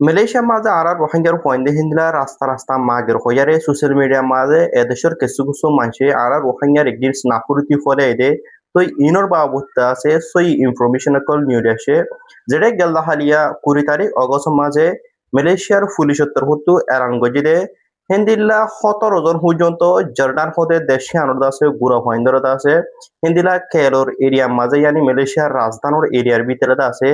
Malaysia মাঝে আর রোহিঙ্গার পয়েন্টে হিন্দলা রাস্তা রাস্তা মাগের হইয়ারে সোশ্যাল মিডিয়া মাঝে এদেশের কিছু কিছু মানুষে আর রোহিঙ্গার এগেন্স্ট নাপুরতি ফলে এদে তো ইনর বাবুতে আছে সই ইনফরমেশন কল নিউজ আসে যেটা গেলদা হালিয়া 20 তারিখ অগস্ট মাঝে মালয়েশিয়ার পুলিশের তরফতো এরান গজিদে হিন্দিল্লা 17 জন পর্যন্ত জর্ডান হতে দেশে আনন্দ আছে গুড়া ভয়েন্দরত আছে হিন্দিলা কেলোর এরিয়া মাঝে ইয়ানি মালয়েশিয়ার রাজধানীর এরিয়ার ভিতরে আছে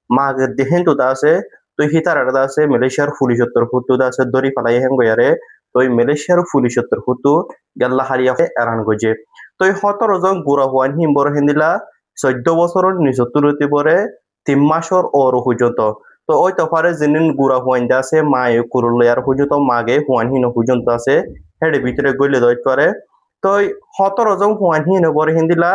মাগের দেহেন তো আছে তো হিতারাটা আছে মালয়েশিয়ার পুলিশের ফুটু আছে দড়ি ফালাই হেন গয়ারে তো মালয়েশিয়ার পুলিশের ফুটু গেল্লা হারিয়া এরান গজে তো 17 জন গুড়া হওয়ান হিমবর হিন্দিলা 14 বছরের নিচে তুলতে পরে 3 মাসের ওর পর্যন্ত তো ওই তফারে যিনি গুড়া হওয়ান আছে মায়ে কুরুলিয়ার পর্যন্ত মাগে হওয়ান হিন পর্যন্ত আছে হেডে ভিতরে গইলে দইত পারে তো 17 জন হওয়ান হিন পরে হিন্দিলা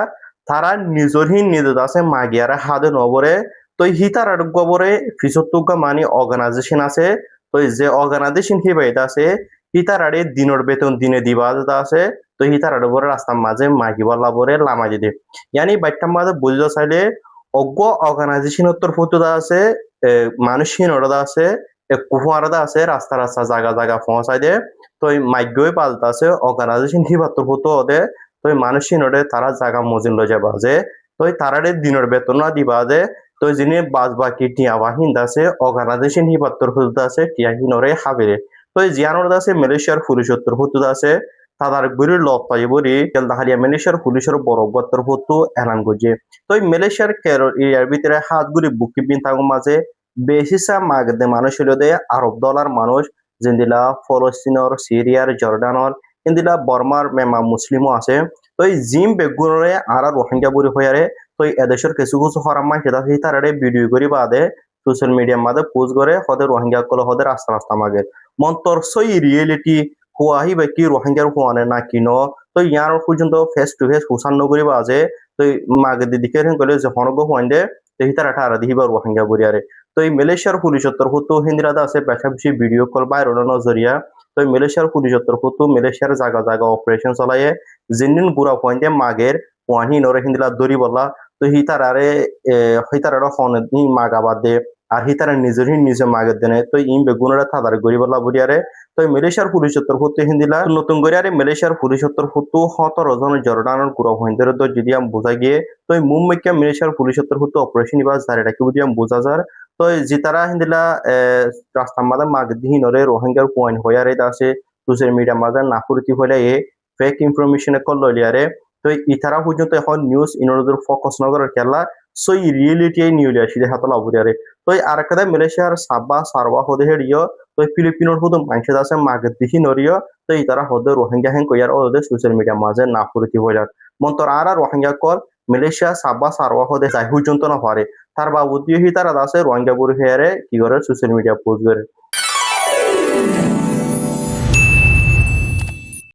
তারা নিজের হিন নিজে আছে মাগিয়ারে হাতে নবরে তো হিতার আর গোবরে ফিসতুকা মানে অর্গানাইজেশন আছে তো যে অর্গানাইজেশন হিবাইতে আছে হিতার আড়ে দিনের বেতন দিনে দিবা যেটা আছে তো হিতার আড়ে বরে রাস্তার মাঝে মাগিবা লাবরে লামা দিতে ইয়ানি বাইটার মাঝে বুঝতে চাইলে অজ্ঞ অর্গানাইজেশন উত্তর ফুটুদা আছে মানুষহীন ওটা আছে কুহুয়ারদা আছে রাস্তা রাস্তা জায়গা জায়গা পৌঁছাই দে তো মাগ্যই পাল্টা আছে অর্গানাইজেশন হিবাত্তর ফুটো ওদে তো মানুষহীন ওদের তারা জায়গা মজিল যাবা যে তো তারারে দিনের বেতন না দিবা যে তো যিনি বাজ বাকি টিয়া বাহিন আছে অর্গানাইজেশন হিবাত্তর হুদ আছে টিয়া হিনরে হাবেরে তো জিয়ানোর আছে মালয়েশিয়ার পুলিশত্তর হুদ আছে তাদের গুরির লত পাই বরি কেল দাহালিয়া মালয়েশিয়ার পুলিশের বড় বত্তর হুতু এলান গজে তো মালয়েশিয়ার কেরল এরিয়ার ভিতরে হাত গুরি বুকি বিন থাকুর মাঝে বেশিসা মাগদে মানুষ হইল দে আরব দলার মানুষ যেদিলা ফলস্তিনর সিরিয়ার জর্ডানর ইন্দিলা বর্মার মেমা মুসলিমও আছে তো এই জিম বেগুনরে আর রোহিঙ্গা বুড়ি হইয়ারে তো এদেশের কিছু কিছু হরাম্মা সেটা সেই তারারে ভিডিও করি বাদে সোশ্যাল মিডিয়ার মাঝে পোস্ট করে হদের রোহিঙ্গা কলে হদের রাস্তা রাস্তা মাগে মন্তর সই রিয়েলিটি হুয়াহি বা কি রোহিঙ্গার হুয়ানে না কিনো তো ইয়ার পর্যন্ত ফেস টু ফেস হুসান নগরী বাজে তো মাগে দিদিকে কলে যে হনগ হুয়ান দে তো হিতার আঠা আর দিহিবা রোহিঙ্গা বুড়িয়ারে তো এই মালয়েশিয়ার পুলিশের তরফ তো হিন্দিরাদা আছে বেশি ভিডিও কল বাইর নজরিয়া তো মালয়েশিয়ার পুলিশের তরফ তো মালয়েশিয়ার জায়গা জায়গা অপারেশন চলায়ে জিন্দিন গুড়া পয়েন্টে মাগের ওয়াহি নরে হিন্দিলা দরি বলা তো হিতারারে হিতারার হনে মাগাবাদ দে আর হিতারা নিজের নিজে মাগের দেনে তো ইম বেগুনরা থাদার গরিবলা বুড়িয়ারে তো মালয়েশিয়ার পুলিশের ফুটে হিন্দিলা নতুন গরিয়ারে মালয়েশিয়ার পুলিশের ফুটু 17 জন জর্ডানের গুড়া হইন্দের যদি আমি বোঝা গিয়ে তো মুম্বাইকে মালয়েশিয়ার পুলিশের ফুটে অপারেশন ইবাস জারি রাখি বুঝি আমি বোঝা যার তো জিতারা হিন্দিলা রাস্তার মাঝে মাগ দিহি নরে রোহিঙ্গার পয়েন্ট হইয়ারে আছে সোশ্যাল মিডিয়া মাঝে নাফুরতি হইলে এ ফেক ইনফরমেশন কল লইয়ারে তো ইতারা পর্যন্ত এখন নিউজ ইনরোদের ফোকাস নগরের খেলা সই রিয়েলিটি নিউজ আসলে হাতলা বুড়িয়ারে তো আর একটা মালয়েশিয়ার সাবা সারবা হদে হেরিও তো ফিলিপিনোর হদম মাংস আছে মাগে দিহি নরিও তো ইতারা হদে রোহিঙ্গা হেন কইয়ার ওদের সোশ্যাল মিডিয়া মাঝে নাফুরতি হইলার মন্তর আর রোহিঙ্গা কল মালয়েশিয়া সাবা সারবা হদে যাই পর্যন্ত না পারে তার বাবুদিও হি তারা আছে রোহিঙ্গা বুড়ি হেয়ারে কি করে সোশ্যাল মিডিয়া পোস্ট করে